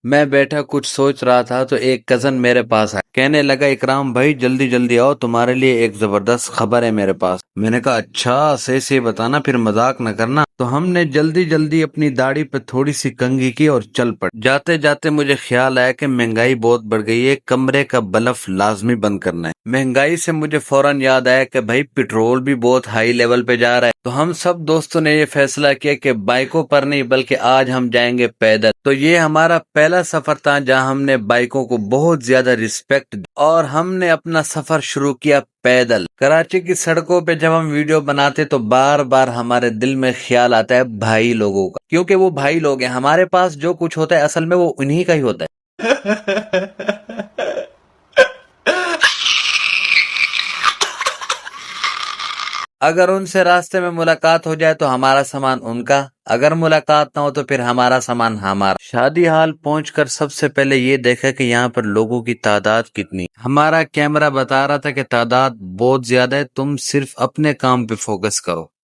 میں بیٹھا کچھ سوچ رہا تھا تو ایک کزن میرے پاس آیا، کہنے لگا اکرام بھائی جلدی جلدی آؤ، تمہارے لیے ایک زبردست خبر ہے میرے پاس۔ میں نے کہا اچھا، صحیح سے بتانا، پھر مذاق نہ کرنا۔ تو ہم نے جلدی جلدی اپنی داڑھی پہ تھوڑی سی کنگھی کی اور چل پڑے۔ جاتے جاتے مجھے خیال آیا کہ مہنگائی بہت بڑھ گئی ہے، کمرے کا بلب لازمی بند کرنا ہے۔ مہنگائی سے مجھے فوراً یاد آیا کہ بھائی پیٹرول بھی بہت ہائی لیول پہ جا رہا ہے۔ تو ہم سب دوستوں نے یہ فیصلہ کیا کہ بائکوں پر نہیں بلکہ آج ہم جائیں گے پیدل۔ تو یہ ہمارا پہلا سفر تھا جہاں ہم نے بائکوں کو بہت زیادہ رسپیکٹ دی اور ہم نے اپنا سفر شروع کیا پیدل۔ کراچی کی سڑکوں پہ جب ہم ویڈیو بناتے تو بار بار ہمارے دل میں خیال آتا ہے بھائی لوگوں کا، کیونکہ وہ بھائی لوگ ہیں۔ ہمارے پاس جو کچھ ہوتا ہے اصل میں وہ انہی کا ہی ہوتا ہے۔ اگر ان سے راستے میں ملاقات ہو جائے تو ہمارا سامان ان کا، اگر ملاقات نہ ہو تو پھر ہمارا سامان ہمارا۔ شادی ہال پہنچ کر سب سے پہلے یہ دیکھا کہ یہاں پر لوگوں کی تعداد کتنی۔ ہمارا کیمرہ بتا رہا تھا کہ تعداد بہت زیادہ ہے، تم صرف اپنے کام پہ فوکس کرو۔